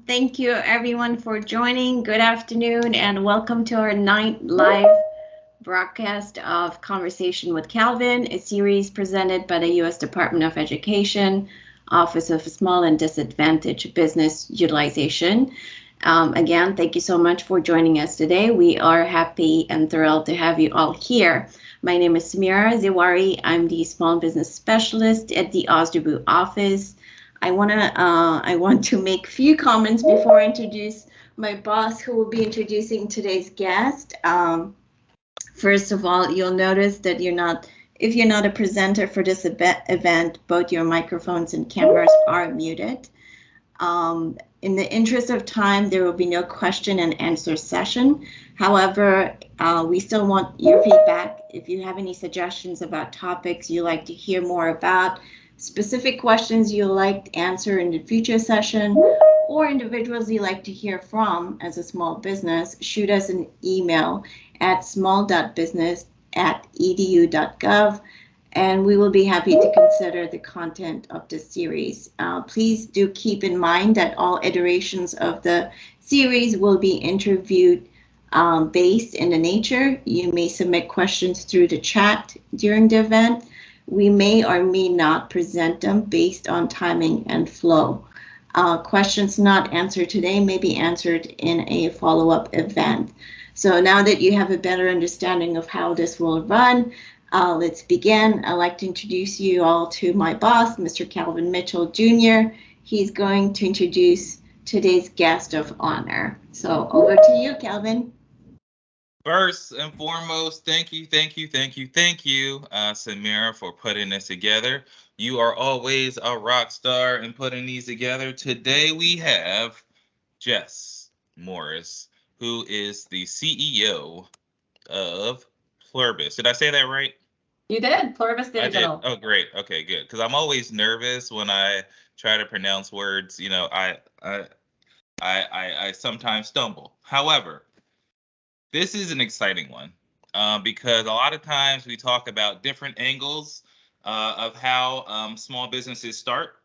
Thank you everyone for joining. Good afternoon and welcome to our 9th live broadcast of Conversation with Calvin, a series presented by the U.S. Department of Education, Office of Small and Disadvantaged Business Utilization. Again, thank you so much for joining us today. We are happy and thrilled to have you all here. My name is Samira Ziwari. I'm the Small Business Specialist at the OSDBU office. I want to make a few comments before I introduce my boss, who will be introducing today's guest. First of all, you'll notice that if you're not a presenter for this event, both your microphones and cameras are muted. In the interest of time, there will be no question and answer session. However, we still want your feedback. If you have any suggestions about topics you'd like to hear more about, specific questions you'd like to answer in the future session, or individuals you'd like to hear from as a small business, shoot us an email at small.business@edu.gov, and we will be happy to consider the content of this series. Please do keep in mind that all iterations of the series will be interviewed based in the nature. You may submit questions through the chat during the event. We may or may not present them based on timing and flow. Questions not answered today may be answered in a follow-up event. So now that you have a better understanding of how this will run, let's begin. I'd like to introduce you all to my boss, Mr. Calvin Mitchell Jr. He's going to introduce today's guest of honor. So over to you, Calvin. First and foremost, thank you, Samira, for putting this together. You are always a rock star in putting these together. Today we have Jess Morris, who is the CEO of Pluribus. Did I say that right? You did. Pluribus Digital. I did. Oh, great. Okay, good. Because I'm always nervous when I try to pronounce words. You know, I sometimes stumble. However, this is an exciting one because a lot of times we talk about different angles of how small businesses start.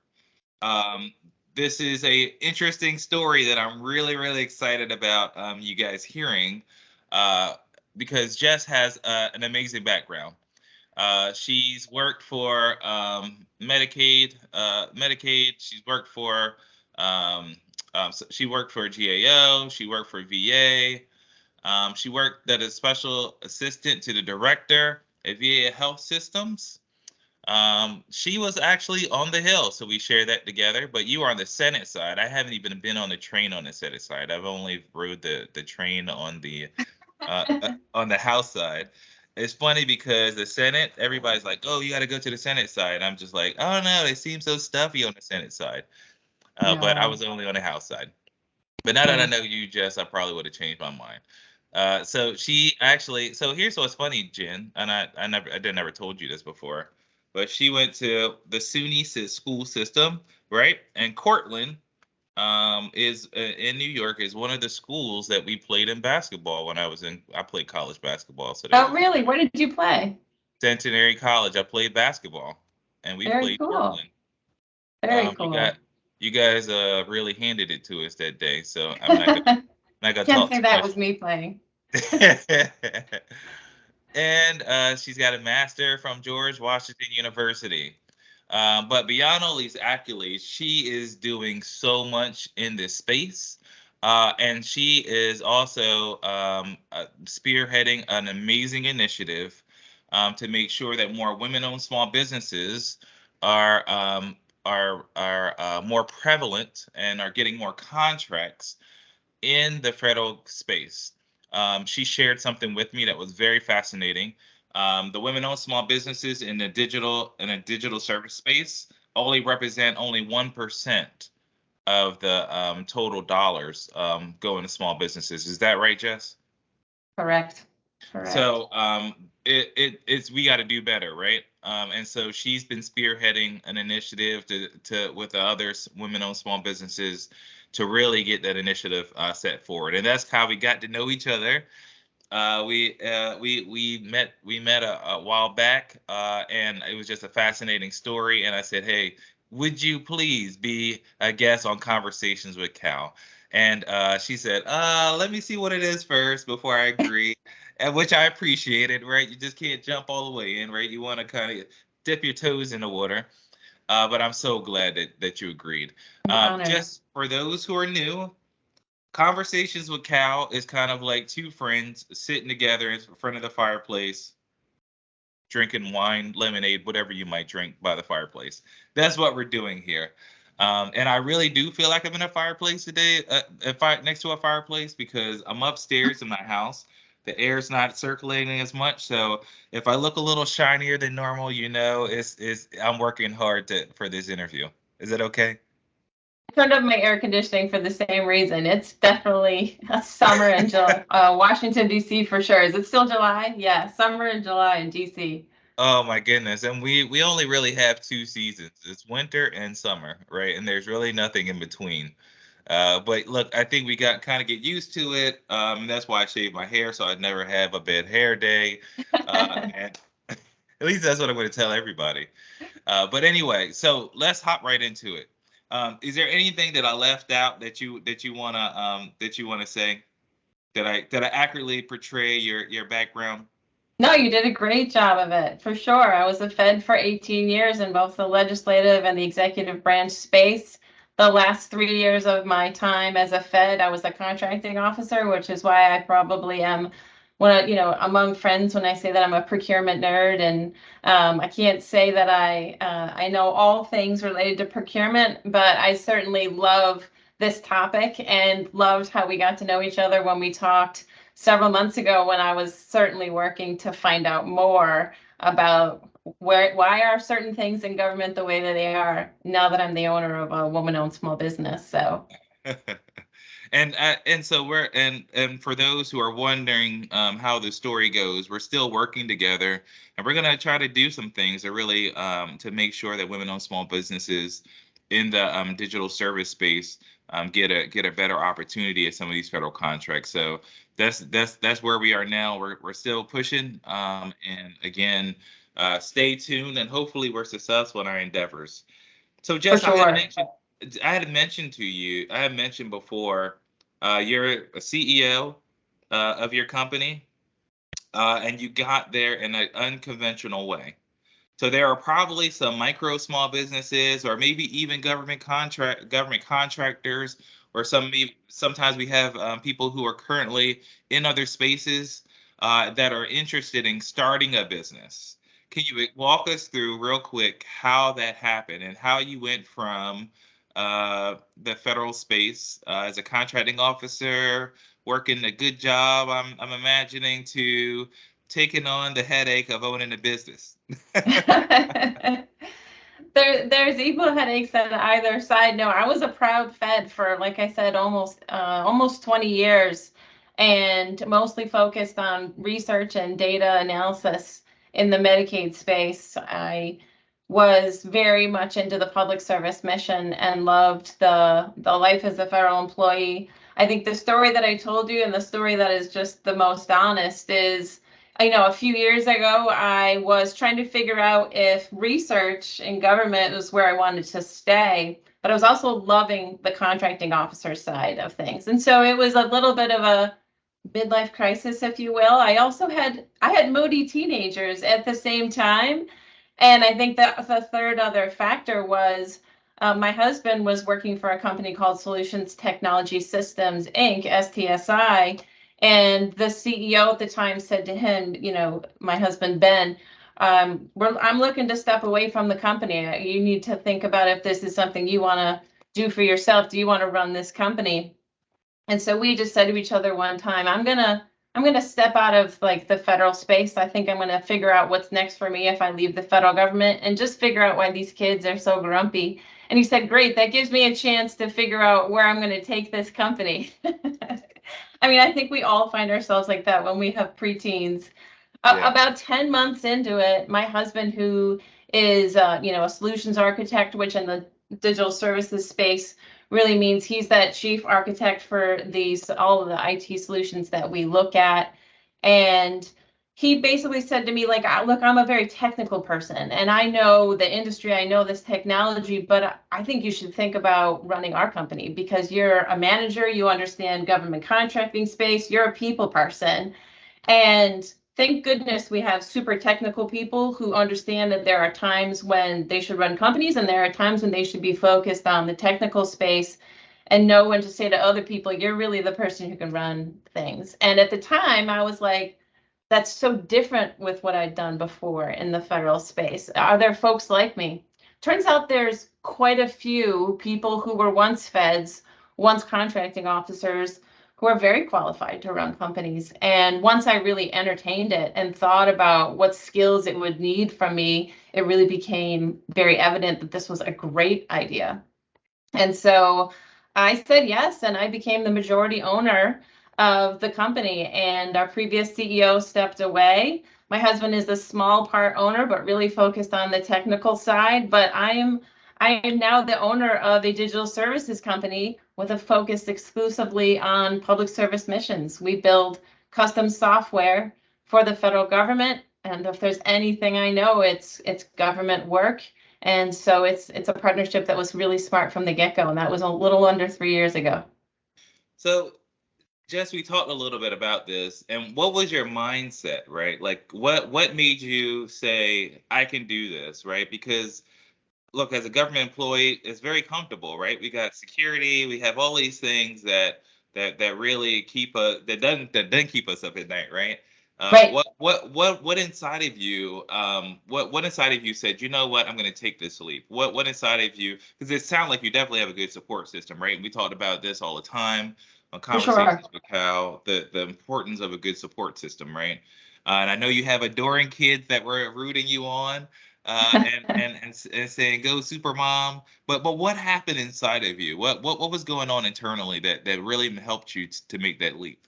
This is a interesting story that I'm really, really excited about you guys hearing because Jess has an amazing background. She's worked for Medicaid. She's worked for she worked for GAO. She worked for VA. She worked as a special assistant to the director at VA Health Systems. She was actually on the Hill, so we share that together. But you are on the Senate side. I haven't even been on the train on the Senate side. I've only rode the train on the House side. It's funny because the Senate, everybody's like, "Oh, you got to go to the Senate side." I'm just like, "Oh no, they seem so stuffy on the Senate side." But I was only on the House side. But now that I know you, Jess, I probably would have changed my mind. So here's what's funny, Jen, and I never told you this before, but she went to the SUNY school system, right? And Cortland is in New York is one of the schools that we played in basketball when I played college basketball. So really? Where did you play? Centenary College. I played basketball, and we played Cortland. Very cool. You guys really handed it to us that day, so I'm not gonna Can't say that was me playing. And she's got a master from George Washington University. But beyond all these accolades, she is doing so much in this space. And she is also spearheading an amazing initiative to make sure that more women-owned small businesses are more prevalent and are getting more contracts in the federal space. She shared something with me that was very fascinating. The women-owned small businesses in a digital service space only represent 1% of the total dollars going to small businesses. Is that right, Jess? Correct. So we got to do better, right? And so she's been spearheading an initiative to with the other women-owned small businesses to really get that initiative set forward. And that's how we got to know each other. We met a while back, and it was just a fascinating story. And I said, hey, would you please be a guest on Conversations with Cal? And she said, let me see what it is first before I agree, and which I appreciated, right? You just can't jump all the way in, right? You want to kind of dip your toes in the water. But I'm so glad that you agreed. Just for those who are new, Conversations with Cal is kind of like two friends sitting together in front of the fireplace, drinking wine, lemonade, whatever you might drink by the fireplace. That's what we're doing here. And I really do feel like I'm in a fireplace today, next to a fireplace, because I'm upstairs in my house. The air's not circulating as much, so if I look a little shinier than normal, I'm working hard for this interview. Is that okay? I turned up my air conditioning for the same reason. It's definitely a summer in July. Washington, D.C. for sure. Is it still July? Yeah, summer in July in D.C. Oh my goodness. And we only really have two seasons. It's winter and summer, right? And there's really nothing in between. But look, I think we got kind of get used to it. That's why I shave my hair, so I'd never have a bad hair day. And at least that's what I'm going to tell everybody. But anyway, so let's hop right into it. Is there anything that I left out that you wanna say? Did I accurately portray your background? No, you did a great job of it, for sure. I was a Fed for 18 years in both the legislative and the executive branch space. The last 3 years of my time as a Fed, I was a contracting officer, which is why I probably am among friends when I say that I'm a procurement nerd. And I can't say that I know all things related to procurement, but I certainly love this topic and loved how we got to know each other when we talked several months ago, when I was certainly working to find out more about why are certain things in government the way that they are, now that I'm the owner of a woman-owned small business. So and so and for those who are wondering how the story goes, we're still working together, and we're gonna try to do some things to really to make sure that women-owned small businesses in the digital service space get a better opportunity at some of these federal contracts. So that's where we are now. We're still pushing, and again, stay tuned, and hopefully we're successful in our endeavors. So Jess, sure. I had mentioned before, you're a CEO of your company, and you got there in an unconventional way. So there are probably some small businesses, or maybe even government contractors, or sometimes we have people who are currently in other spaces that are interested in starting a business. Can you walk us through real quick how that happened and how you went from the federal space as a contracting officer, working a good job, I'm imagining, to taking on the headache of owning a business? There's equal headaches on either side. No, I was a proud Fed for, like I said, almost 20 years, and mostly focused on research and data analysis in the Medicaid space. I was very much into the public service mission and loved the life as a federal employee. I think the story that I told you, and the story that is just the most honest, is a few years ago, I was trying to figure out if research in government was where I wanted to stay, but I was also loving the contracting officer side of things. And so it was a little bit of a midlife crisis, if you will. I had moody teenagers at the same time. And I think that the third other factor was my husband was working for a company called Solutions Technology Systems, Inc., STSI. And the CEO at the time said to him, my husband, Ben, I'm looking to step away from the company. You need to think about if this is something you want to do for yourself. Do you want to run this company? And so we just said to each other one time, I'm gonna step out of like the federal space. I think I'm gonna figure out what's next for me if I leave the federal government, and just figure out why these kids are so grumpy. And he said, great, that gives me a chance to figure out where I'm going to take this company. I mean, I think we all find ourselves like that when we have preteens. Yeah. About 10 months into it, my husband, who is, a solutions architect, which in the digital services space really means he's that chief architect for all of the IT solutions that we look at. And he basically said to me, like, look, I'm a very technical person and I know the industry, I know this technology, but I think you should think about running our company because you're a manager, you understand government contracting space, you're a people person. And thank goodness we have super technical people who understand that there are times when they should run companies and there are times when they should be focused on the technical space and know when to say to other people, you're really the person who can run things. And at the time, I was like, that's so different with what I'd done before in the federal space. Are there folks like me? Turns out there's quite a few people who were once feds, once contracting officers, who are very qualified to run companies. And once I really entertained it and thought about what skills it would need from me, it really became very evident that this was a great idea. And so I said yes, and I became the majority owner of the company, and our previous CEO stepped away. My husband is a small part owner, but really focused on the technical side. But I am now the owner of a digital services company with a focus exclusively on public service missions. We build custom software for the federal government, and if there's anything I know, it's government work. And so it's a partnership that was really smart from the get-go, and that was a little under 3 years ago. So, Jess, we talked a little bit about this, and what was your mindset, right? Like, what made you say, I can do this, right? Because, look, as a government employee, it's very comfortable, right? We got security, we have all these things that really keep us, that doesn't keep us up at night, right? Right. What inside of you, what inside of you said, you know what, I'm going to take this leap? What inside of you, because it sounds like you definitely have a good support system, right? And we talked about this all the time on Conversations with Cal, the importance of a good support system, right? And I know you have adoring kids that were rooting you on and saying, go super mom. But what happened inside of you? What was going on internally that really helped you to make that leap?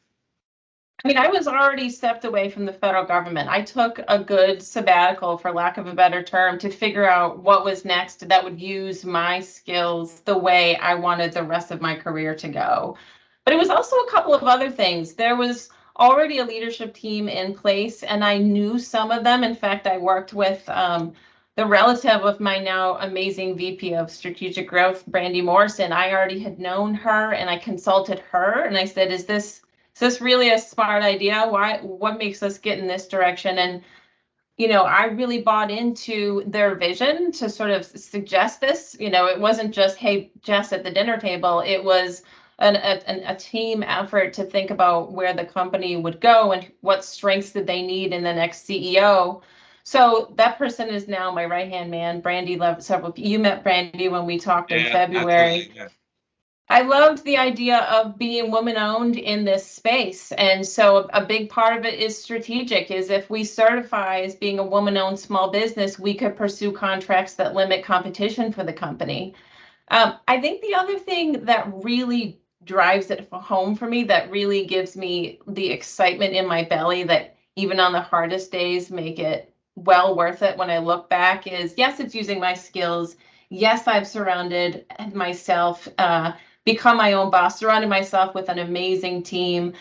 I mean, I was already stepped away from the federal government. I took a good sabbatical, for lack of a better term, to figure out what was next that would use my skills the way I wanted the rest of my career to go. But it was also a couple of other things. There was already a leadership team in place, and I knew some of them. In fact, I worked with the relative of my now amazing VP of Strategic Growth, Brandy Morrison. I already had known her, and I consulted her, and I said, is this really a smart idea? What makes us get in this direction? And, you know, I really bought into their vision to sort of suggest this. You know, it wasn't just, hey, Jess at the dinner table. It was a team effort to think about where the company would go and what strengths did they need in the next CEO. So that person is now my right-hand man. Brandy loved you met Brandy when we talked in February. Yeah. I loved the idea of being woman-owned in this space. And so a big part of it is strategic, is if we certify as being a woman-owned small business, we could pursue contracts that limit competition for the company. I think the other thing that really drives it home for me, that really gives me the excitement in my belly that even on the hardest days make it well worth it when I look back, is yes, it's using my skills. Yes, I've surrounded myself, become my own boss, surrounded myself with an amazing team,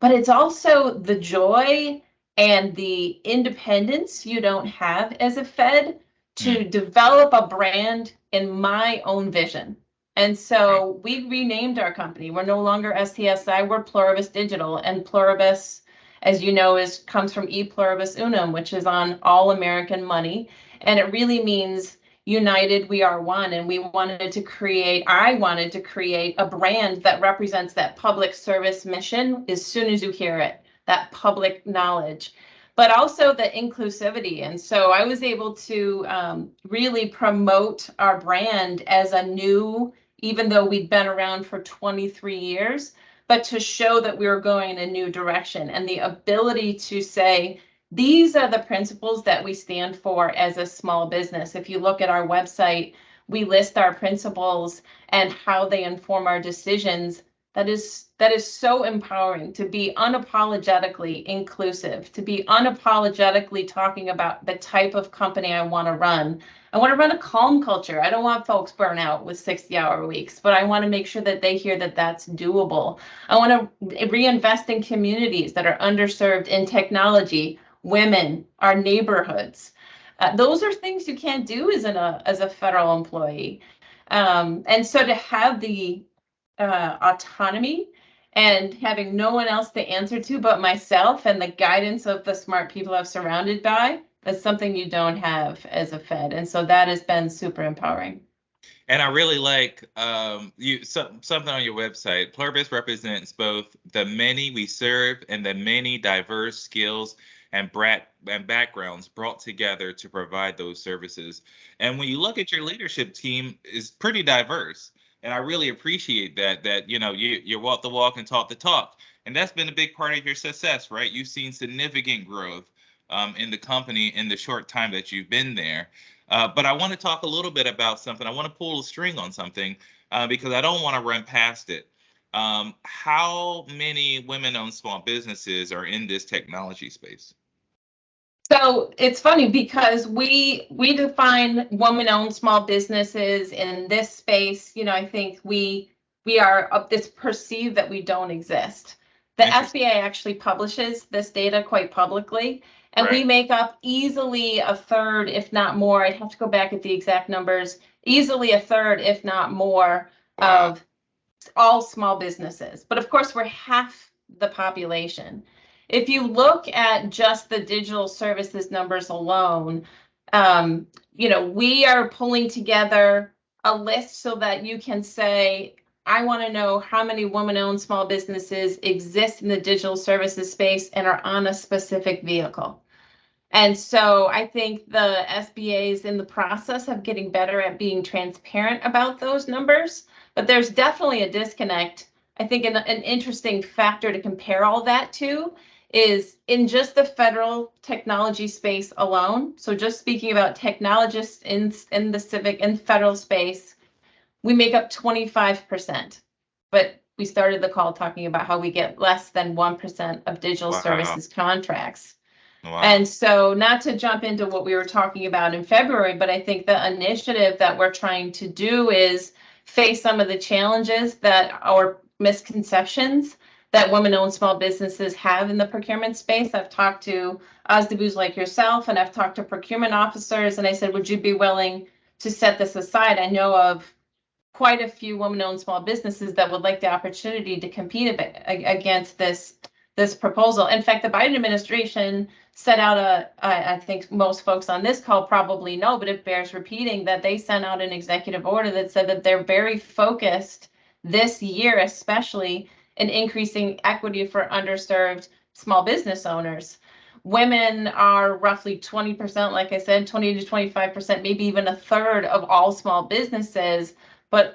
but it's also the joy and the independence you don't have as a Fed to develop a brand in my own vision. And so we renamed our company. We're no longer STSI, we're Pluribus Digital, and Pluribus, as you know, comes from E Pluribus Unum, which is on all American money, and it really means united we are one. And I wanted to create a brand that represents that public service mission as soon as you hear it, that public knowledge, but also the inclusivity. And so I was able to really promote our brand as a new, even though we'd been around for 23 years, but to show that we were going in a new direction, and the ability to say, these are the principles that we stand for as a small business. If you look at our website, we list our principles and how they inform our decisions. That is so empowering, to be unapologetically inclusive, to be unapologetically talking about the type of company I want to run. I want to run a calm culture. I don't want folks burn out with 60-hour weeks, but I want to make sure that they hear that that's doable. I want to reinvest in communities that are underserved in technology. women, our neighborhoods. Those are things you can't do as a federal employee. And so to have the autonomy and having no one else to answer to but myself and the guidance of the smart people I've surrounded by, that's something you don't have as a Fed. And so that has been super empowering. And I really like something on your website. Pluribus represents both the many we serve and the many diverse skills and backgrounds brought together to provide those services. And when you look at your leadership team, is pretty diverse. And I really appreciate that you walk the walk and talk the talk. And that's been a big part of your success, right? You've seen significant growth in the company in the short time that you've been there. But I want to talk a little bit about something. I want to pull a string on something because I don't want to run past it. How many women-owned small businesses are in this technology space? So it's funny because we define women-owned small businesses in this space. I think we are this perceived that we don't exist. The SBA actually publishes this data quite publicly, and we make up easily a third, if not more. I'd have to go back at the exact numbers. Easily a third, if not more, of all small businesses. But of course, we're half the population. If you look at just the digital services numbers alone, we are pulling together a list so that you can say, I want to know how many women-owned small businesses exist in the digital services space and are on a specific vehicle. And so I think the SBA is in the process of getting better at being transparent about those numbers, but there's definitely a disconnect. I think an interesting factor to compare all that to is in just the federal technology space alone. So just speaking about technologists in the civic and federal space, we make up 25%. But we started the call talking about how we get less than 1% of digital services contracts. Wow. And so not to jump into what we were talking about in February, but I think the initiative that we're trying to do is face some of the challenges or misconceptions that women-owned small businesses have in the procurement space. I've talked to OSDBUs like yourself, and I've talked to procurement officers, and I said, would you be willing to set this aside? I know of quite a few women-owned small businesses that would like the opportunity to compete against this proposal. In fact, the Biden administration set out I think most folks on this call probably know, but it bears repeating, that they sent out an executive order that said that they're very focused this year, especially in increasing equity for underserved small business owners. Women are roughly 20%, like I said, 20 to 25%, maybe even a third of all small businesses. But,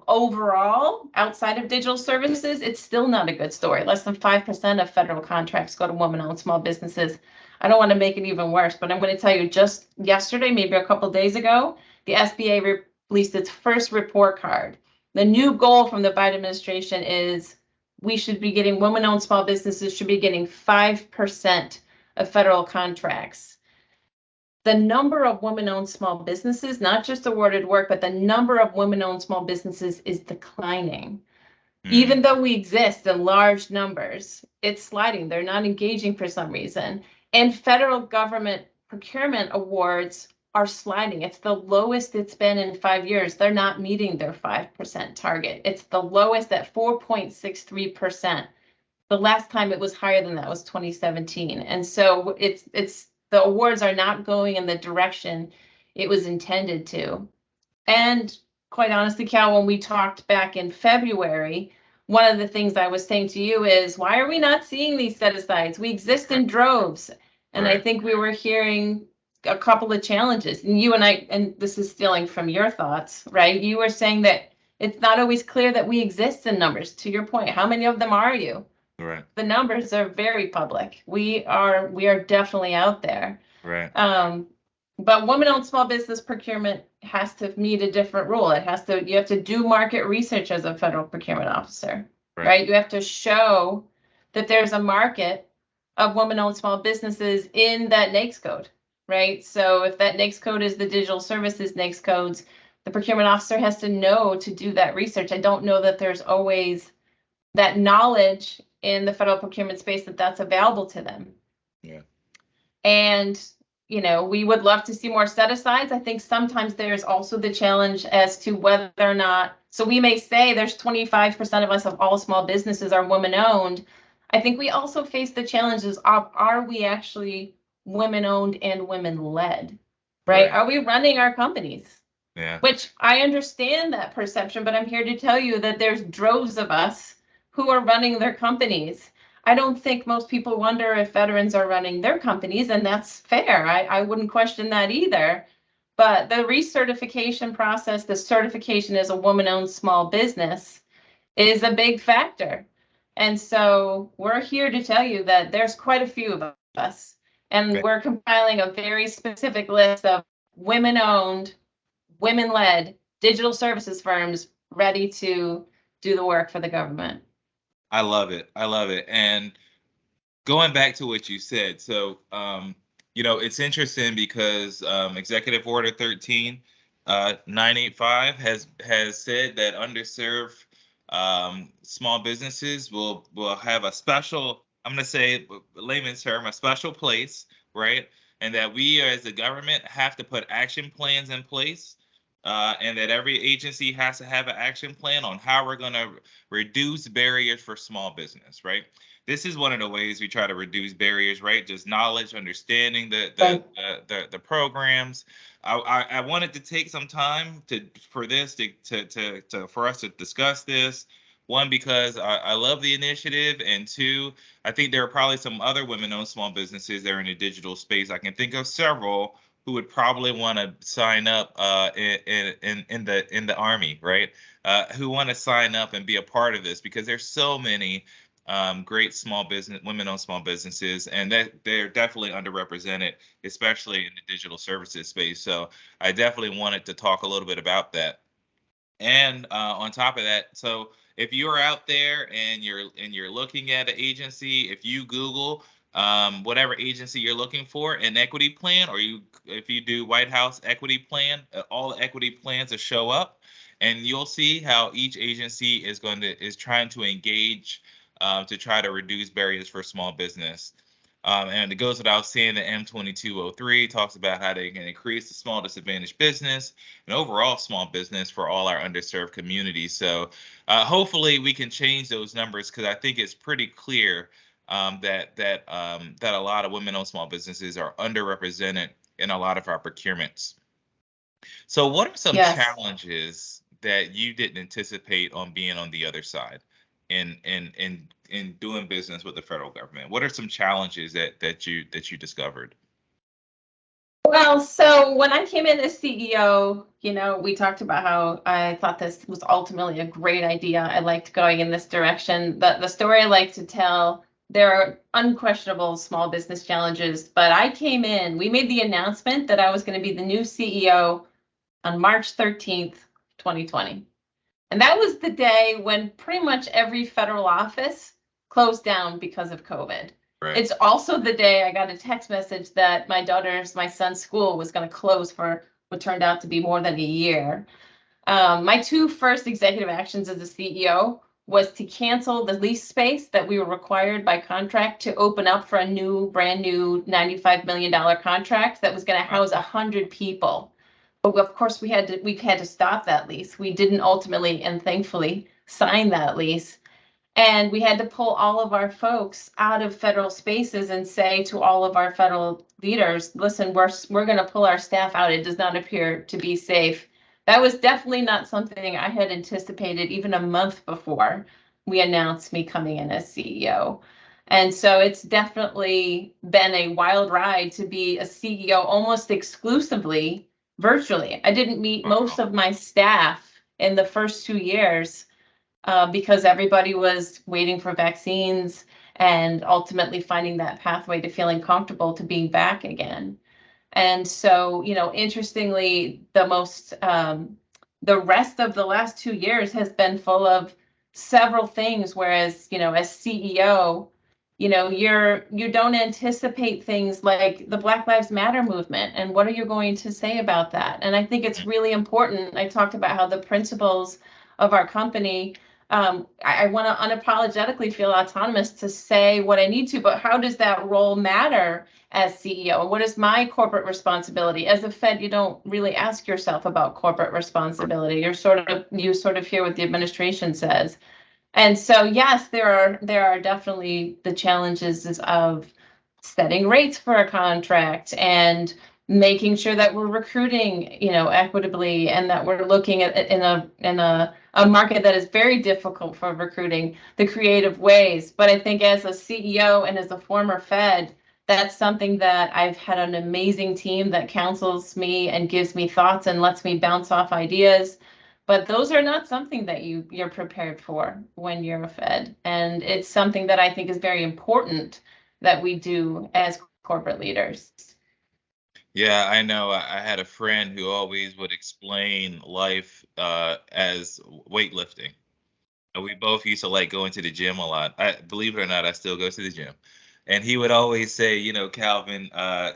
overall, outside of digital services, it's still not a good story. Less than 5% of federal contracts go to women-owned small businesses. I don't want to make it even worse, but I'm going to tell you, just yesterday, maybe a couple of days ago, the SBA released its first report card. The new goal from the Biden administration is women-owned small businesses should be getting 5% of federal contracts. The number of women-owned small businesses, not just awarded work, but the number of women-owned small businesses is declining. Even though we exist in large numbers, it's sliding. They're not engaging for some reason. And federal government procurement awards are sliding. It's the lowest it's been in 5 years. They're not meeting their 5% target. It's the lowest at 4.63%. The last time it was higher than that was 2017. And so the awards are not going in the direction it was intended to. And quite honestly, Cal, when we talked back in February, one of the things I was saying to you is, why are we not seeing these set-asides? We exist in droves. And I think we were hearing a couple of challenges. And you and I, and this is stealing from your thoughts, right? You were saying that it's not always clear that we exist in numbers. To your point, how many of them are you? Right. The numbers are very public. We are definitely out there. Right. But women-owned small business procurement has to meet a different rule. You have to do market research as a federal procurement officer, right? You have to show that there's a market of women-owned small businesses in that NAICS code, right? So if that NAICS code is the digital services NAICS codes, the procurement officer has to know to do that research. I don't know that there's always that knowledge in the federal procurement space that's available to them. Yeah. And, we would love to see more set-asides. I think sometimes there's also the challenge as to whether or not, so we may say there's 25% of us of all small businesses are women-owned. I think we also face the challenges of, are we actually women-owned and women-led, right? Are we running our companies? Yeah. Which I understand that perception, but I'm here to tell you that there's droves of us who are running their companies. I don't think most people wonder if veterans are running their companies, and that's fair. I wouldn't question that either. But the recertification process, the certification as a woman-owned small business is a big factor. And so we're here to tell you that there's quite a few of us, and we're compiling a very specific list of women-owned, women-led digital services firms ready to do the work for the government. I love it. I love it. And going back to what you said, so, it's interesting because Executive Order 13985 has said that underserved small businesses will have a special, I'm going to say layman's term, a special place, right? And that we as the government have to put action plans in place. And that every agency has to have an action plan on how we're going to reduce barriers for small business, right? This is one of the ways we try to reduce barriers, right? Just knowledge, understanding the programs. I wanted to take some time for us to discuss this. One, because I love the initiative, and two, I think there are probably some other women-owned small businesses that are in the digital space. I can think of several who would probably want to sign up in the Army, right? Who want to sign up and be a part of this, because there's so many great women-owned small businesses, and that they're definitely underrepresented, especially in the digital services space. So I definitely wanted to talk a little bit about that. And on top of that, so if you're out there and you're looking at an agency, if you Google whatever agency you're looking for, an equity plan, or if you do White House equity plan, all the equity plans will show up, and you'll see how each agency is trying to engage to try to reduce barriers for small business. And it goes without saying that M2203 talks about how they can increase the small disadvantaged business and overall small business for all our underserved communities. So hopefully we can change those numbers, because I think it's pretty clear that a lot of women-owned small businesses are underrepresented in a lot of our procurements. So what are some challenges that you didn't anticipate on being on the other side in doing business with the federal government? What are some challenges that you discovered? Well, so when I came in as CEO, we talked about how I thought this was ultimately a great idea. I liked going in this direction. The story I like to tell, there are unquestionable small business challenges, but I came in, we made the announcement that I was going to be the new CEO on March 13th, 2020. And that was the day when pretty much every federal office closed down because of COVID. Right. It's also the day I got a text message that my son's school was going to close for what turned out to be more than a year. My two first executive actions as a CEO was to cancel the lease space that we were required by contract to open up for a brand new $95 million contract that was going to house 100 people. But of course, we had to stop that lease. We didn't ultimately and thankfully sign that lease. And we had to pull all of our folks out of federal spaces and say to all of our federal leaders, listen, we're going to pull our staff out. It does not appear to be safe. That was definitely not something I had anticipated even a month before we announced me coming in as CEO. And so it's definitely been a wild ride to be a CEO almost exclusively virtually. I didn't meet most of my staff in the first 2 years because everybody was waiting for vaccines and ultimately finding that pathway to feeling comfortable to being back again. And so, interestingly, the rest of the last 2 years has been full of several things, whereas, as CEO, you don't anticipate things like the Black Lives Matter movement and what are you going to say about that? And I think it's really important. I talked about how the principles of our company I want to unapologetically feel autonomous to say what I need to, but how does that role matter as CEO? And what is my corporate responsibility? As a Fed, you don't really ask yourself about corporate responsibility. You sort of hear what the administration says. And so, yes, there are definitely the challenges of setting rates for a contract and making sure that we're recruiting, equitably, and that we're looking at in a market that is very difficult for recruiting, the creative ways. But I think as a CEO and as a former Fed, that's something that I've had an amazing team that counsels me and gives me thoughts and lets me bounce off ideas. But those are not something that you're prepared for when you're a Fed. And it's something that I think is very important that we do as corporate leaders. Yeah, I know. I had a friend who always would explain life as weightlifting. And we both used to like going to the gym a lot. Believe it or not, I still go to the gym. And he would always say, Calvin,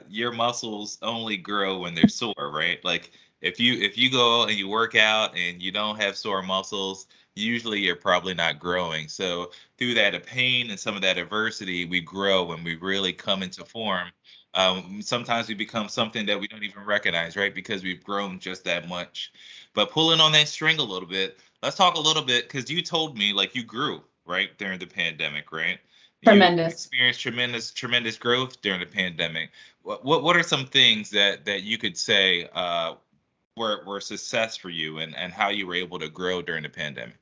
your muscles only grow when they're sore, right? Like if you go and you work out and you don't have sore muscles, usually you're probably not growing. So through that pain and some of that adversity, we grow and we really come into form. Sometimes we become something that we don't even recognize, right? Because we've grown just that much. But pulling on that string a little bit, let's talk a little bit, because you told me like you grew, right, during the pandemic, right? You Tremendous. experienced tremendous growth during the pandemic. What are some things that you could say were success for you, and how you were able to grow during the pandemic?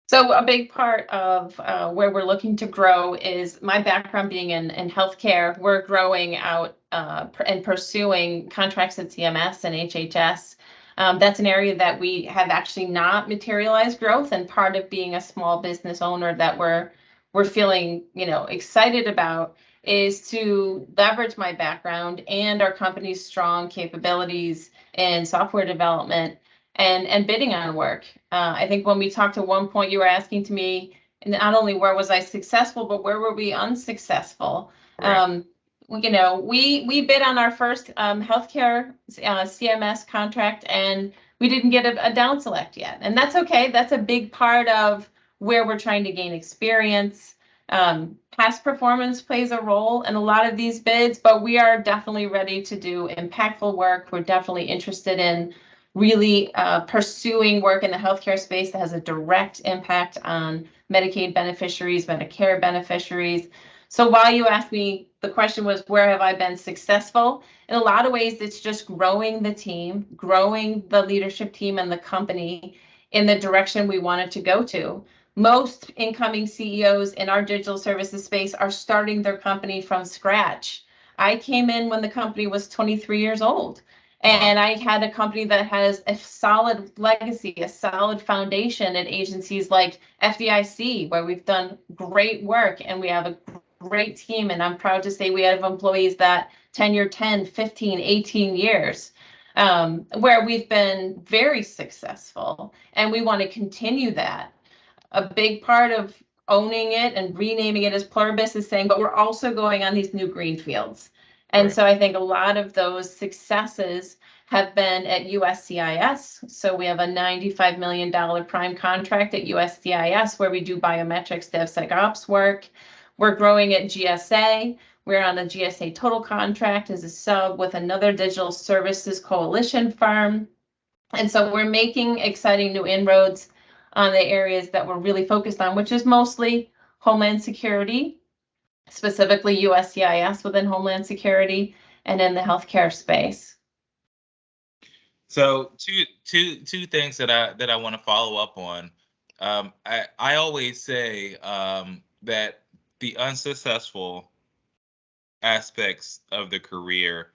So a big part of where we're looking to grow is my background being in healthcare. We're growing out and pursuing contracts at CMS and HHS. That's an area that we have actually not materialized growth, and part of being a small business owner that we're feeling, excited about is to leverage my background and our company's strong capabilities in software development and bidding on work. I think when we talked at one point, you were asking to me not only where was I successful, but where were we unsuccessful? Right. We bid on our first healthcare CMS contract, and we didn't get a down select yet. And that's okay. That's a big part of where we're trying to gain experience. Past performance plays a role in a lot of these bids, but we are definitely ready to do impactful work. We're definitely interested in really pursuing work in the healthcare space that has a direct impact on Medicaid beneficiaries, Medicare beneficiaries. So while you asked me, the question was, where have I been successful? In a lot of ways, it's just growing the team, growing the leadership team and the company in the direction we wanted to go to. Most incoming CEOs in our digital services space are starting their company from scratch. I came in when the company was 23 years old. And I had a company that has a solid legacy, a solid foundation at agencies like FDIC, where we've done great work and we have a great team. And I'm proud to say we have employees that tenure 10, 15, 18 years, where we've been very successful. And we want to continue that. A big part of owning it and renaming it as Pluribus is saying, but we're also going on these new greenfields. And so I think a lot of those successes have been at USCIS. So we have a $95 million prime contract at USCIS where we do biometrics DevSecOps work. We're growing at GSA. We're on a GSA total contract as a sub with another digital services coalition firm. And so we're making exciting new inroads on the areas that we're really focused on, which is mostly Homeland Security, specifically USCIS within Homeland Security, and in the healthcare space. So two things that I want to follow up on. I always say that the unsuccessful aspects of the career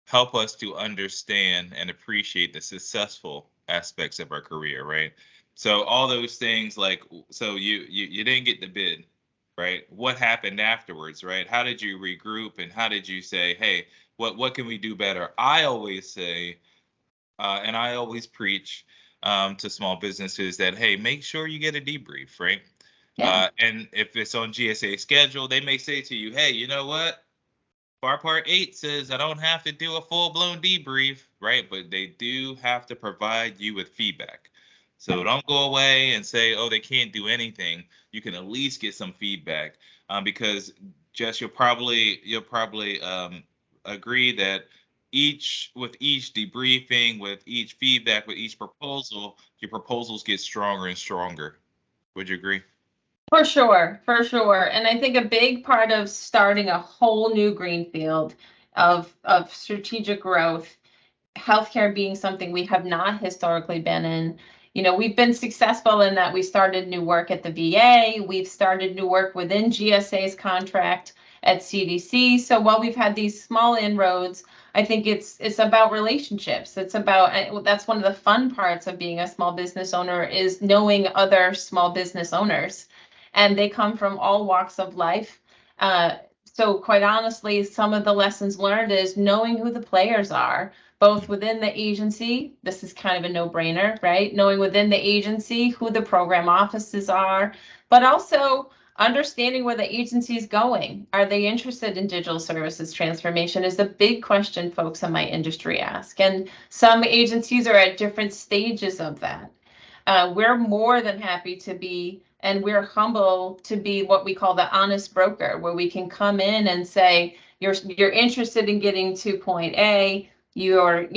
help us to understand and appreciate the successful aspects of our career, right? So all those things, like, so you didn't get the bid, right? What happened afterwards, right? How did you regroup, and how did you say, hey, what can we do better? I always say, and I always preach to small businesses that, hey, make sure you get a debrief, right? Yeah. And if it's on GSA schedule, they may say to you, hey, you know what? FAR Part 8 says I don't have to do a full-blown debrief, right? But they do have to provide you with feedback. So don't go away and say, oh, they can't do anything. You can at least get some feedback, because Jess, you'll probably agree that with each debriefing, with each feedback, with each proposal, your proposals get stronger and stronger. Would you agree? For sure, for sure. And I think a big part of starting a whole new greenfield of strategic growth, healthcare being something we have not historically been in. We've been successful in that we started new work at the VA. We've started new work within GSA's contract at CDC. So while we've had these small inroads, I think it's about relationships. It's about, that's one of the fun parts of being a small business owner, is knowing other small business owners. And they come from all walks of life. So quite honestly, some of the lessons learned is knowing who the players are, both within the agency. This is kind of a no-brainer, right? Knowing within the agency who the program offices are, but also understanding where the agency is going. Are they interested in digital services transformation is a big question folks in my industry ask. And some agencies are at different stages of that. We're more than happy to be, and we're humble to be, what we call the honest broker, where we can come in and say, you're interested in getting to point A, you're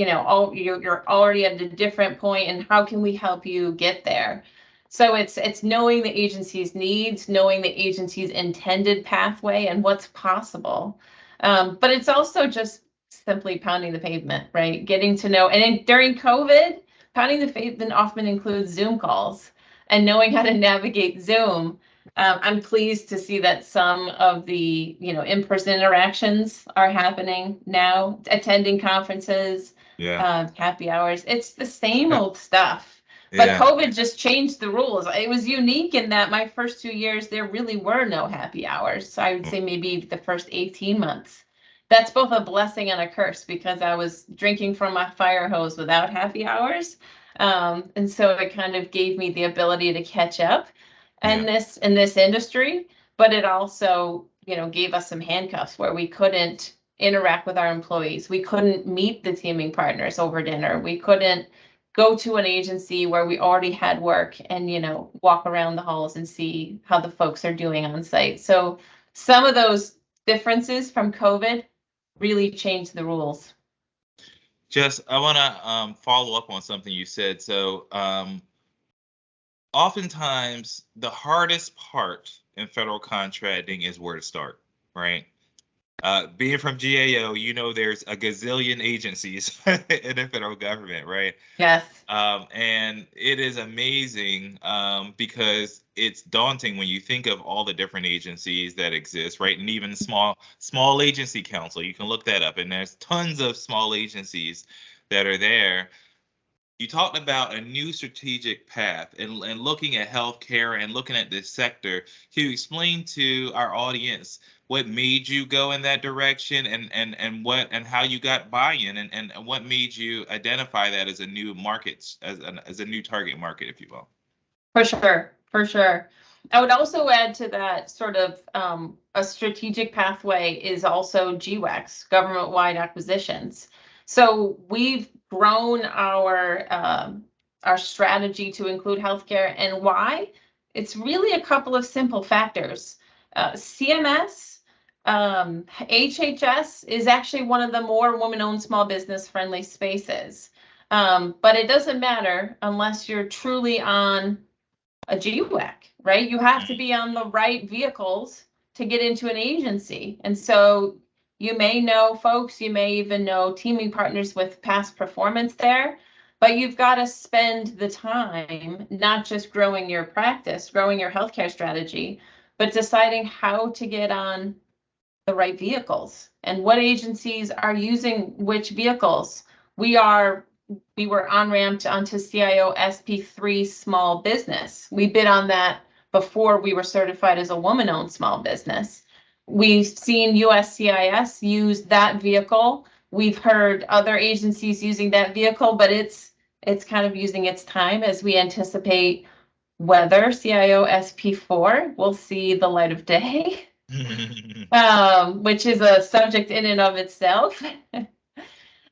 already at a different point, and how can we help you get there? So it's knowing the agency's needs, knowing the agency's intended pathway and what's possible. But it's also just simply pounding the pavement, right? Getting to know, and during COVID, pounding the pavement often includes Zoom calls and knowing how to navigate Zoom. I'm pleased to see that some of the in-person interactions are happening now, attending conferences, happy hours. It's the same old stuff. But COVID just changed the rules. It was unique in that my first 2 years, there really were no happy hours. So I would say maybe the first 18 months. That's both a blessing and a curse, because I was drinking from my fire hose without happy hours. And so it kind of gave me the ability to catch up in this industry. But it also, gave us some handcuffs where we couldn't interact with our employees. We couldn't meet the teaming partners over dinner. We couldn't go to an agency where we already had work and, walk around the halls and see how the folks are doing on site. So some of those differences from COVID really changed the rules. Jess, I want to follow up on something you said. So oftentimes the hardest part in federal contracting is where to start, right? Being from GAO, there's a gazillion agencies in the federal government, right? Yes. And it is amazing because it's daunting when you think of all the different agencies that exist, right? And even small agency council, you can look that up, and there's tons of small agencies that are there. You talked about a new strategic path and looking at healthcare and looking at this sector. Can you explain to our audience what made you go in that direction and how you got buy-in and what made you identify that as a new market, as a new target market, if you will? For sure. I would also add to that sort of a strategic pathway is also GWACs, government-wide acquisitions. So we've grown our strategy to include healthcare, and why? It's really a couple of simple factors. CMS, HHS is actually one of the more woman-owned small business friendly spaces. But it doesn't matter unless you're truly on a GWAC, right? You have to be on the right vehicles to get into an agency. And so you may know folks, you may even know teaming partners with past performance there, but you've got to spend the time not just growing your practice, growing your healthcare strategy, but deciding how to get on the right vehicles and what agencies are using which vehicles. We were on-ramped onto CIO SP3 small business. We bid on that before we were certified as a woman-owned small business. We've seen USCIS use that vehicle. We've heard other agencies using that vehicle, but it's kind of using its time as we anticipate whether CIO SP4 will see the light of day, which is a subject in and of itself.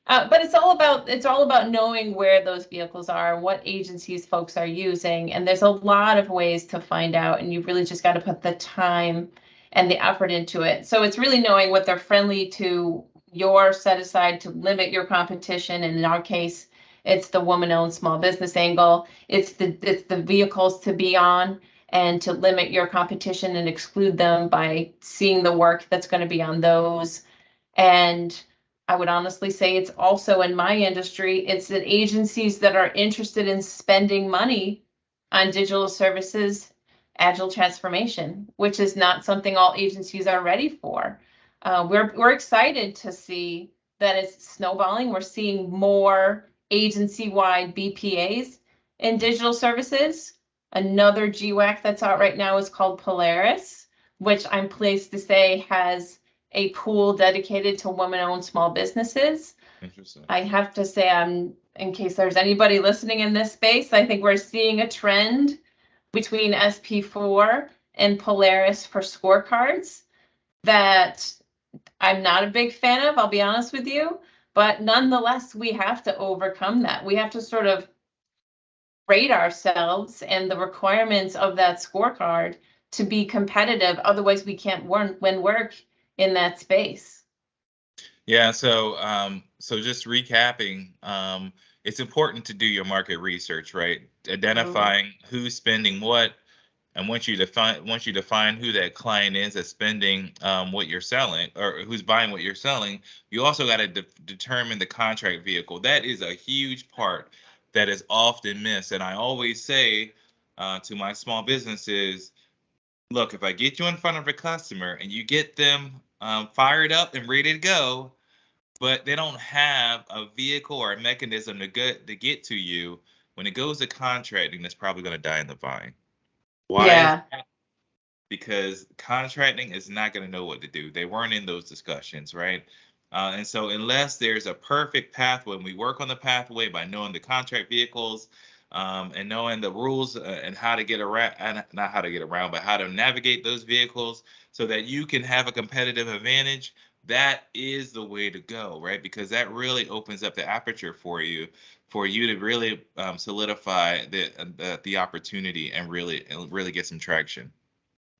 But it's all about knowing where those vehicles are, what agencies folks are using, and there's a lot of ways to find out, and you've really just got to put the time and the effort into it. So it's really knowing what they're friendly to your set aside to limit your competition, and in our case, it's the woman-owned small business angle. It's the vehicles to be on and to limit your competition and exclude them by seeing the work that's going to be on those. And I would honestly say it's also in my industry, it's the agencies that are interested in spending money on digital services, agile transformation, which is not something all agencies are ready for. We're excited to see that it's snowballing. We're seeing more agency-wide BPAs in digital services. Another GWAC that's out right now is called Polaris, which I'm pleased to say has a pool dedicated to women-owned small businesses. Interesting. I have to say, in case there's anybody listening in this space, I think we're seeing a trend between SP4 and Polaris for scorecards that I'm not a big fan of, I'll be honest with you, but nonetheless, we have to overcome that. We have to sort of rate ourselves and the requirements of that scorecard to be competitive. Otherwise, we can't win work in that space. Yeah, so just recapping, it's important to do your market research, right? Identifying who's spending what, and once you define who that client is that's spending what you're selling, or who's buying what you're selling, you also got to determine the contract vehicle. That is a huge part that is often missed. And I always say to my small businesses, look, if I get you in front of a customer and you get them fired up and ready to go, but they don't have a vehicle or a mechanism to get to you, when it goes to contracting, that's probably going to die in the vine. Why? Yeah. Because contracting is not going to know what to do. They weren't in those discussions, right? And so unless there's a perfect pathway, we work on the pathway by knowing the contract vehicles and knowing the rules and how to get around, and not how to get around, but how to navigate those vehicles so that you can have a competitive advantage. That is the way to go, right? Because that really opens up the aperture for you to really solidify the opportunity and really get some traction.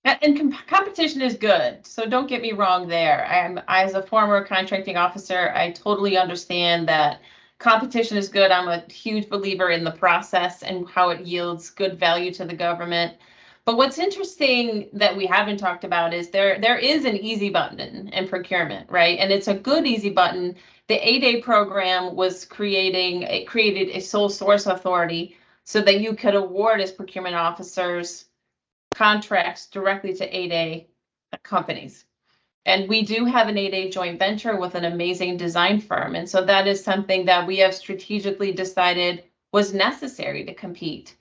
And competition is good, so don't get me wrong there. As a former contracting officer, I totally understand that competition is good. I'm a huge believer in the process and how it yields good value to the government. But what's interesting that we haven't talked about is there is an easy button in procurement, right? And it's a good easy button. The 8A program created a sole source authority so that you could award as procurement officers contracts directly to 8A companies. And we do have an 8A joint venture with an amazing design firm. And so that is something that we have strategically decided was necessary to compete.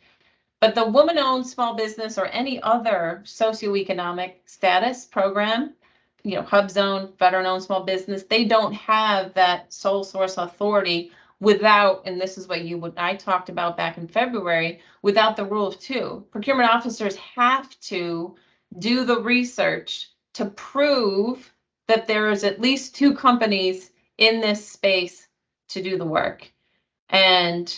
But the woman-owned small business or any other socioeconomic status program, hub zone, veteran-owned small business, they don't have that sole source authority without, and this is what I talked about back in February, without the rule of two. Procurement officers have to do the research to prove that there is at least two companies in this space to do the work. And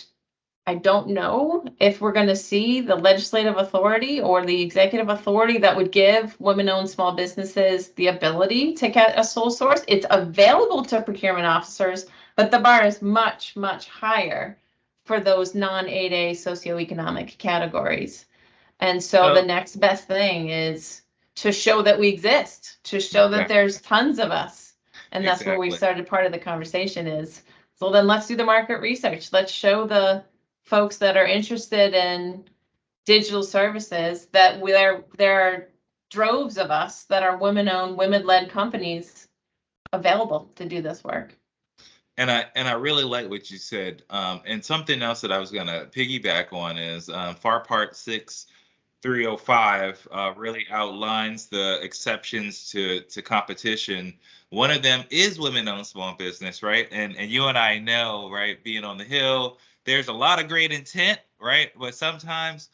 I don't know if we're going to see the legislative authority or the executive authority that would give women-owned small businesses the ability to get a sole source. It's available to procurement officers, but the bar is much, much higher for those non-8A socioeconomic categories. And so the next best thing is to show that we exist, to show that there's tons of us. And that's where we started part of the conversation is, so then let's do the market research. Let's show the folks that are interested in digital services that there are droves of us that are women-owned, women-led companies available to do this work. And I really like what you said. And something else that I was going to piggyback on is FAR Part 6305 really outlines the exceptions to competition. One of them is women-owned small business, right? And you and I know, right, being on the Hill, there's a lot of great intent, right? But sometimes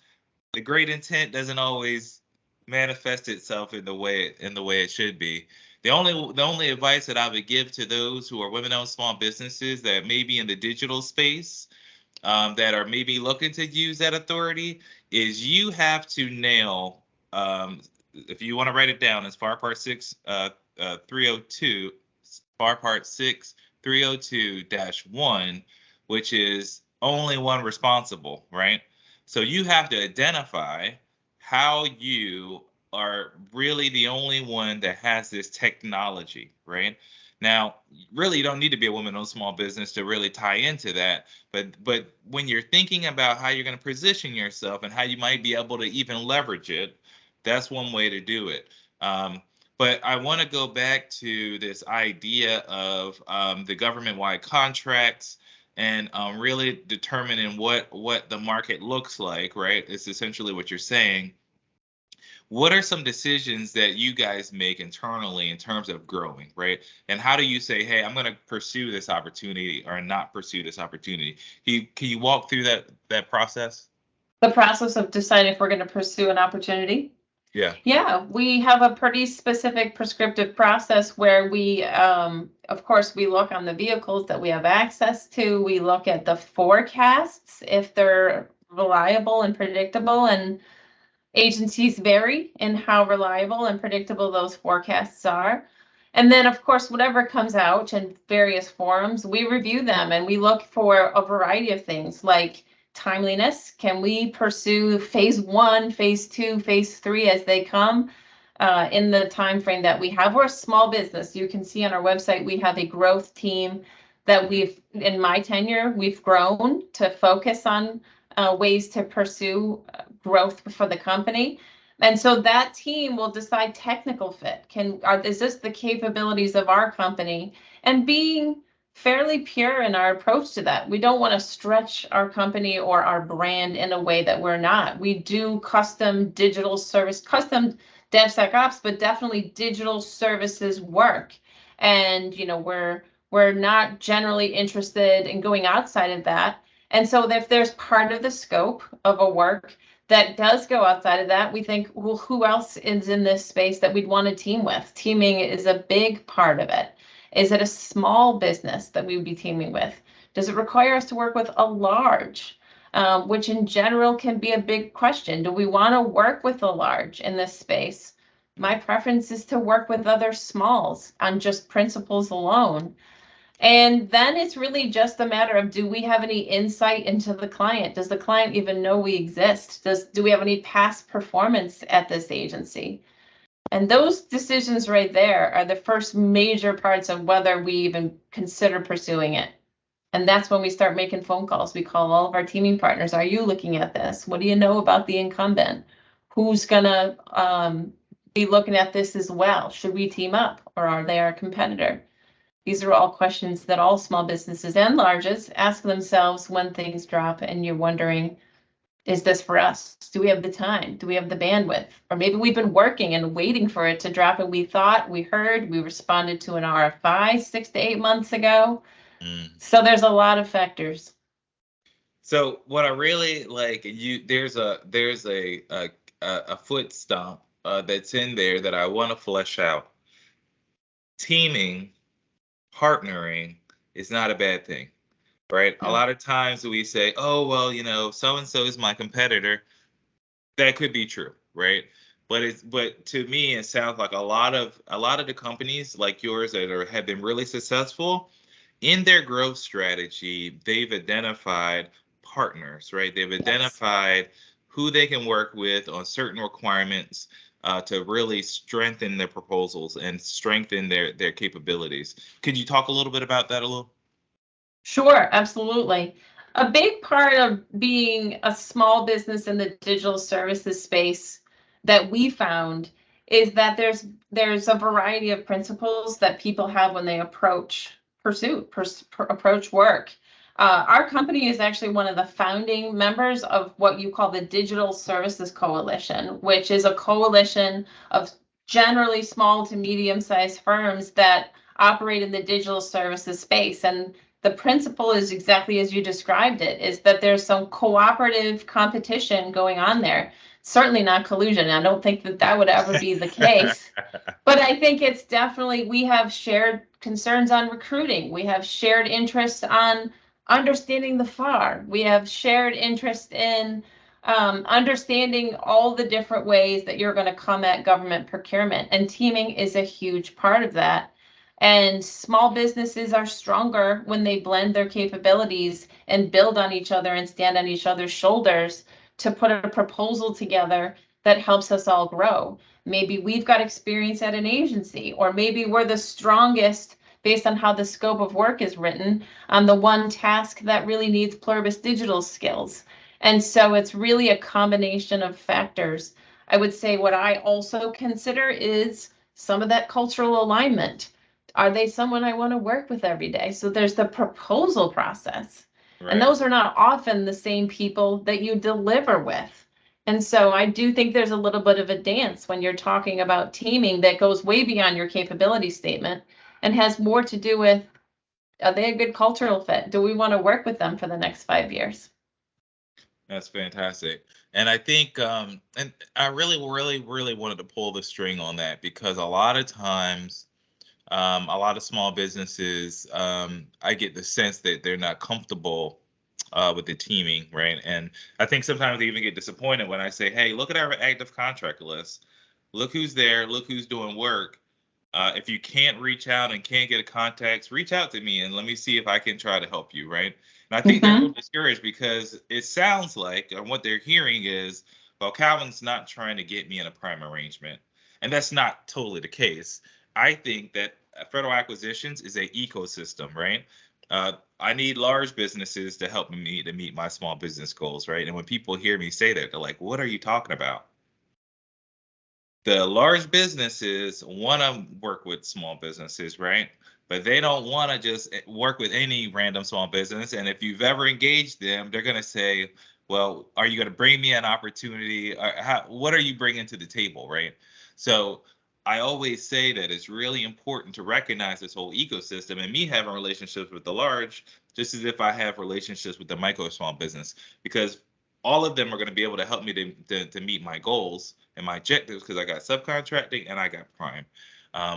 the great intent doesn't always manifest itself in the way it should be. The only advice that I would give to those who are women-owned small businesses that may be in the digital space, that are maybe looking to use that authority, is you have to nail, if you want to write it down, it's FAR Part 6, 302, FAR Part 6, 302-1, which is only one responsible, right? So you have to identify how you are really the only one that has this technology, right? Now, really, you don't need to be a woman-owned small business to really tie into that. But when you're thinking about how you're going to position yourself and how you might be able to even leverage it, that's one way to do it. But I want to go back to this idea of the government-wide contracts and really determining what the market looks like, right? It's essentially what you're saying. What are some decisions that you guys make internally in terms of growing, right? And how do you say, hey, I'm going to pursue this opportunity or not pursue this opportunity? Can you walk through that process? The process of deciding if we're going to pursue an opportunity? Yeah. Yeah, we have a pretty specific prescriptive process where we, of course, we look on the vehicles that we have access to. We look at the forecasts, if they're reliable and predictable, and agencies vary in how reliable and predictable those forecasts are. And then, of course, whatever comes out in various forums, we review them and we look for a variety of things like timeliness. Can we pursue phase 1, phase 2, phase 3 as they come in the time frame that we have? We're a small business. You can see on our website we have a growth team that in my tenure, we've grown to focus on ways to pursue growth for the company. And so that team will decide technical fit. Is this the capabilities of our company? And being fairly pure in our approach to that. We don't want to stretch our company or our brand in a way that we're not. We do custom digital service, custom DevSecOps, but definitely digital services work. And we're not generally interested in going outside of that. And so if there's part of the scope of a work that does go outside of that, we think, well, who else is in this space that we'd want to team with? Teaming is a big part of it. Is it a small business that we would be teaming with? Does it require us to work with a large, which in general can be a big question? Do we want to work with a large in this space? My preference is to work with other smalls on just principles alone. And then it's really just a matter of, do we have any insight into the client? Does the client even know we exist? Do we have any past performance at this agency? And those decisions right there are the first major parts of whether we even consider pursuing it. And that's when we start making phone calls. We call all of our teaming partners. Are you looking at this? What do you know about the incumbent? Who's going to be looking at this as well? Should we team up, or are they our competitor? These are all questions that all small businesses and larges ask themselves when things drop and you're wondering, is this for us? Do we have the time? Do we have the bandwidth? Or maybe we've been working and waiting for it to drop and we responded to an RFI 6 to 8 months ago. So there's a lot of factors. So what I really like, there's a foot stomp that's in there that I want to flesh out. Teaming, partnering is not a bad thing, right? A lot of times we say, oh, well, so-and-so is my competitor. That could be true, right? But to me, it sounds like a lot of the companies like yours that have been really successful in their growth strategy, they've identified partners, right? They've identified who they can work with on certain requirements to really strengthen their proposals and strengthen their capabilities. Could you talk a little bit about that a little? Sure, absolutely. A big part of being a small business in the digital services space that we found is that there's a variety of principles that people have when they approach work. Our company is actually one of the founding members of what you call the Digital Services Coalition, which is a coalition of generally small to medium-sized firms that operate in the digital services space. And the principle is exactly as you described it, is that there's some cooperative competition going on there. certainly not collusion. I don't think that that would ever be the case. But I think it's definitely, we have shared concerns on recruiting. We have shared interests on understanding the FAR. We have shared interest in understanding all the different ways that you're going to come at government procurement. And teaming is a huge part of that. And small businesses are stronger when they blend their capabilities and build on each other and stand on each other's shoulders to put a proposal together that helps us all grow. Maybe we've got experience at an agency, or maybe we're the strongest based on how the scope of work is written on the one task that really needs Pluribus digital skills. And so it's really a combination of factors. I would say what I also consider is some of that cultural alignment. Are they someone I want to work with every day? So there's the proposal process. Right. And those are not often the same people that you deliver with. And so I do think there's a little bit of a dance when you're talking about teaming that goes way beyond your capability statement and has more to do with, are they a good cultural fit? Do we want to work with them for the next 5 years? That's fantastic. And I think, and I really wanted to pull the string on that, because a lot of times, a lot of small businesses, I get the sense that they're not comfortable with the teaming, right? And I think sometimes they even get disappointed when I say, hey, look at our active contractor list. Look who's there. Look who's doing work. If you can't reach out and can't get a contact, reach out to me and let me see if I can try to help you, right? And I think they're a little discouraged because it sounds like, and what they're hearing is, well, Calvin's not trying to get me in a prime arrangement. And that's not totally the case. I think that federal acquisitions is an ecosystem, right? I need large businesses to help me to meet my small business goals, right? And when people hear me say that, they're like, what are you talking about? The large businesses want to work with small businesses, right? But they don't want to just work with any random small business. And if you've ever engaged them, they're going to say, well, are you going to bring me an opportunity? What are you bringing to the table, right? So I always say that it's really important to recognize this whole ecosystem, and me having relationships with the large, just as if I have relationships with the micro small business, because all of them are going to be able to help me to meet my goals and my objectives, because I got subcontracting and I got prime.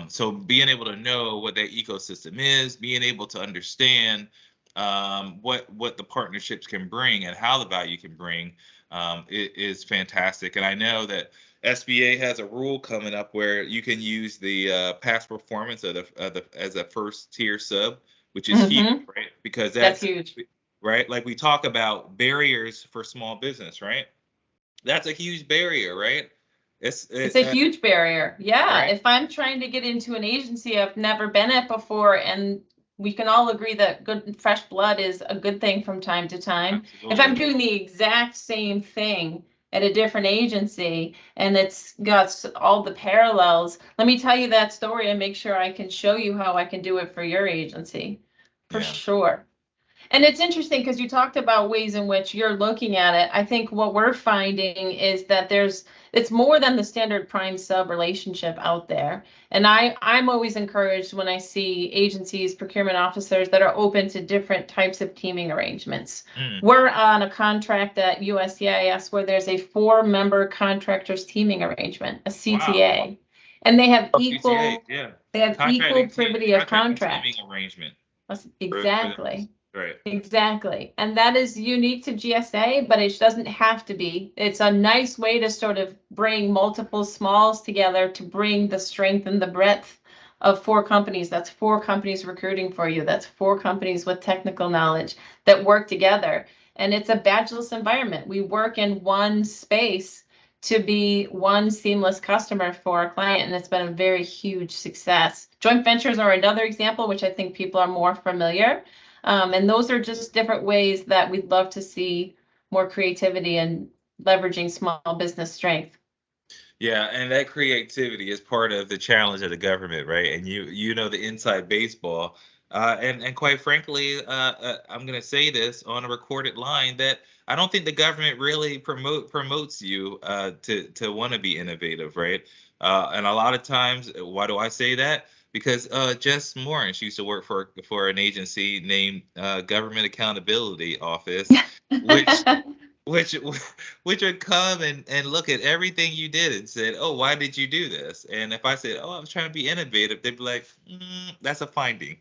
So being able to know what that ecosystem is, being able to understand what the partnerships can bring and how the value can bring is fantastic. And I know that SBA has a rule coming up where you can use the past performance as a first tier sub, which is huge, right? Because that's huge, right? Like we talk about barriers for small business, right? That's a huge barrier, right? It's a huge barrier. Yeah. Right? If I'm trying to get into an agency I've never been at before, and we can all agree that good fresh blood is a good thing from time to time. Absolutely. If I'm doing the exact same thing at a different agency and it's got all the parallels, let me tell you that story and make sure I can show you how I can do it for your agency. For sure. And it's interesting because you talked about ways in which you're looking at it. I think what we're finding is that it's more than the standard prime sub relationship out there. And I'm always encouraged when I see agencies, procurement officers that are open to different types of teaming arrangements. We're on a contract at USCIS where there's a 4-member contractors teaming arrangement, a CTA. Wow. And they have equal CTA, they have equal privity of contract. Teaming arrangement. Exactly. Right. Exactly. And that is unique to GSA, but it doesn't have to be. It's a nice way to sort of bring multiple smalls together to bring the strength and the breadth of 4 companies. That's 4 companies recruiting for you. That's 4 companies with technical knowledge that work together. And it's a badgeless environment. We work in one space to be one seamless customer for our client. And it's been a very huge success. Joint ventures are another example, which I think people are more familiar. And those are just different ways that we'd love to see more creativity and leveraging small business strength. Yeah, and that creativity is part of the challenge of the government, right? And you know the inside baseball. And quite frankly, I'm going to say this on a recorded line that I don't think the government really promotes you to want to be innovative, right? And a lot of times, why do I say that? Because Jess Morin, she used to work for an agency named Government Accountability Office, which would come and look at everything you did and said, "Oh, why did you do this?" And if I said, "Oh, I was trying to be innovative," they'd be like, "That's a finding."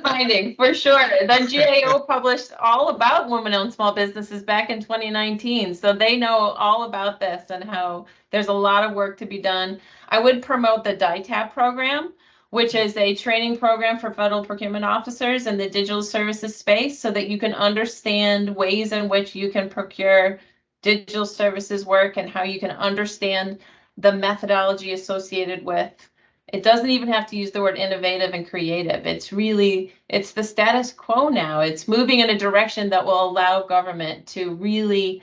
Finding for sure. The GAO published all about women-owned small businesses back in 2019, so they know all about this and how there's a lot of work to be done. I would promote the DITAP program, which is a training program for federal procurement officers in the digital services space, so that you can understand ways in which you can procure digital services work and how you can understand the methodology associated with. It doesn't even have to use the word innovative and creative. It's the status quo now. It's moving in a direction that will allow government to really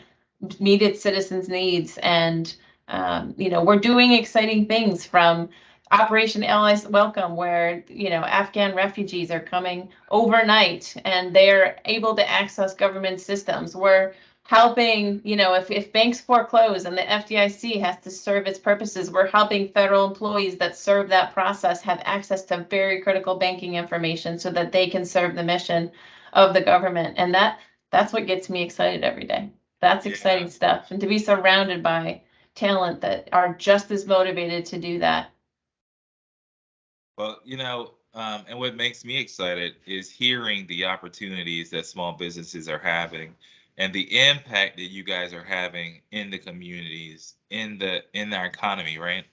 meet its citizens' needs. And, we're doing exciting things, from Operation Allies Welcome, where, Afghan refugees are coming overnight and they're able to access government systems. We're helping, if banks foreclose and the FDIC has to serve its purposes, we're helping federal employees that serve that process have access to very critical banking information so that they can serve the mission of the government. And that's what gets me excited every day. That's exciting stuff. And to be surrounded by talent that are just as motivated to do that. Well, and what makes me excited is hearing the opportunities that small businesses are having and the impact that you guys are having in the communities, in our economy, right?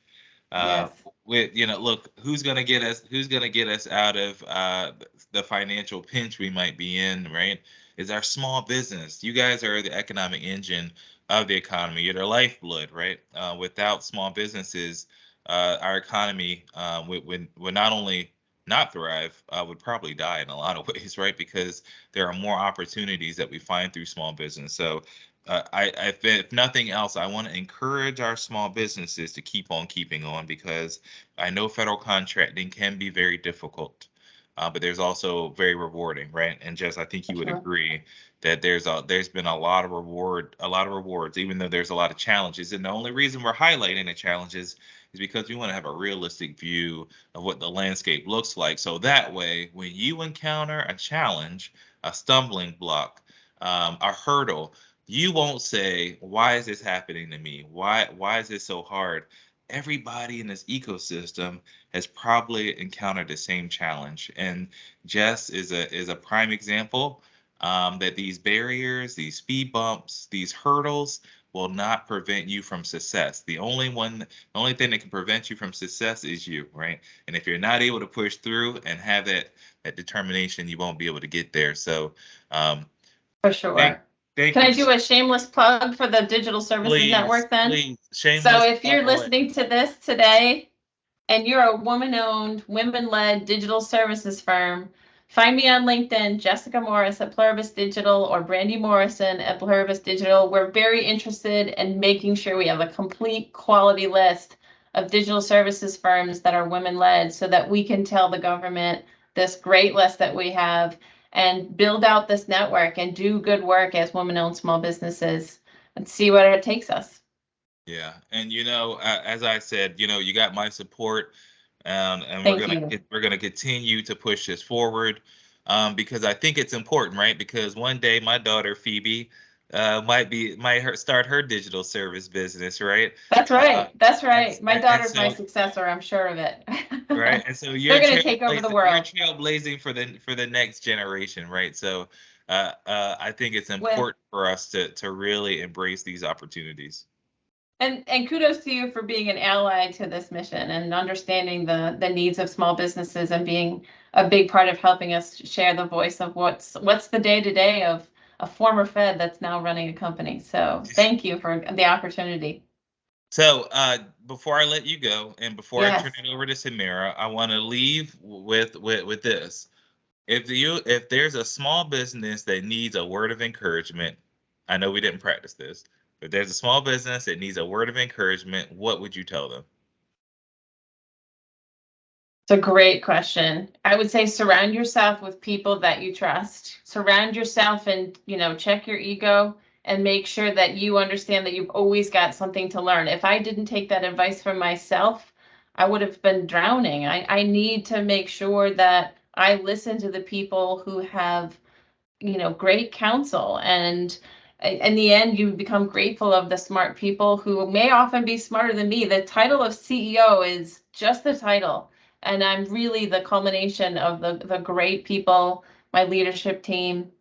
Yes. Look, who's gonna get us out of the financial pinch we might be in, right? Is our small business. You guys are the economic engine of the economy. You're the lifeblood, right? Without small businesses, our economy would not only not thrive, would probably die in a lot of ways, right? Because there are more opportunities that we find through small business. So if nothing else, I want to encourage our small businesses to keep on keeping on, because I know federal contracting can be very difficult, but there's also very rewarding, right? And Jess, I think you would agree that there's been a lot of rewards, even though there's a lot of challenges. And the only reason we're highlighting the challenges is because we want to have a realistic view of what the landscape looks like. So that way, when you encounter a challenge, a stumbling block, a hurdle, you won't say, "Why is this happening to me? Why is this so hard?" Everybody in this ecosystem has probably encountered the same challenge. And Jess is a prime example, that these barriers, these speed bumps, these hurdles will not prevent you from success. The only thing that can prevent you from success is you, right? And if you're not able to push through and have that determination, you won't be able to get there. So, for sure. Can I do a shameless plug for the Digital Services Network then? Please, shameless. So if you're listening to this today and you're a woman-owned, women-led digital services firm, find me on LinkedIn, Jessica Morris at Pluribus Digital, or Brandy Morrison at Pluribus Digital. We're very interested in making sure we have a complete quality list of digital services firms that are women-led, so that we can tell the government this great list that we have and build out this network and do good work as women-owned small businesses and see where it takes us. Yeah, and as I said, you got my support, and we're gonna continue to push this forward, because I think it's important, right? Because one day my daughter Phoebe might start her digital service business, right? That's right. That's right. My daughter's my successor. I'm sure of it. Right, and so they're going to take over the world. You're trailblazing for the next generation, right? So I think it's important for us to really embrace these opportunities. And kudos to you for being an ally to this mission and understanding the needs of small businesses and being a big part of helping us share the voice of what's the day-to-day of a former Fed that's now running a company. So thank you for the opportunity. So before I let you go, and before I turn it over to Samira, I want to leave with this. If there's a small business that needs a word of encouragement, I know we didn't practice this, but there's a small business that needs a word of encouragement, what would you tell them? It's a great question. I would say surround yourself with people that you trust. Surround yourself and, check your ego and make sure that you understand that you've always got something to learn. If I didn't take that advice from myself, I would have been drowning. I need to make sure that I listen to the people who have, great counsel and in the end, you become grateful of the smart people who may often be smarter than me. The title of CEO is just the title. And I'm really the culmination of the great people, my leadership team,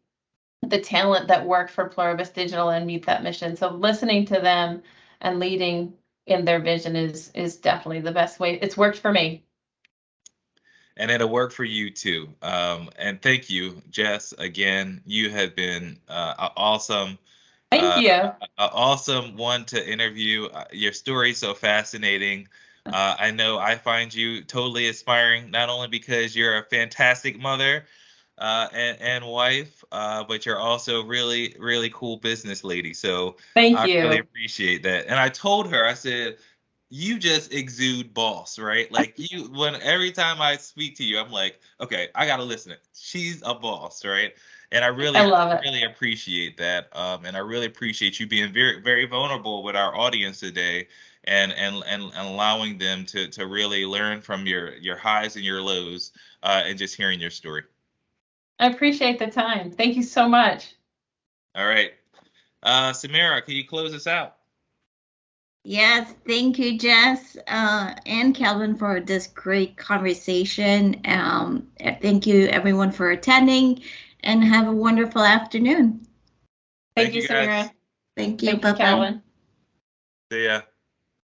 the talent that work for Pluribus Digital and meet that mission. So listening to them and leading in their vision is definitely the best way. It's worked for me. And it'll work for you too. And thank you, Jess. Again, you have been awesome. Thank you. Awesome one to interview. Your story so fascinating. I know I find you totally inspiring, not only because you're a fantastic mother and wife, but you're also really, really cool business lady. So Thank I you. really appreciate that. And I told her, I said, you just exude boss, right? Like every time I speak to you, I'm like, okay, I gotta listen. She's a boss, right? And I love it. really appreciate that. And I really appreciate you being very, very vulnerable with our audience today and allowing them to really learn from your highs and your lows and just hearing your story. I appreciate the time. Thank you so much. All right. Samira, can you close us out? Yes, thank you, Jess and Calvin, for this great conversation. Thank you, everyone, for attending, and have a wonderful afternoon. Thank you, guys. Samira. Thank you. Thank Bye-bye. you, Calvin. See ya.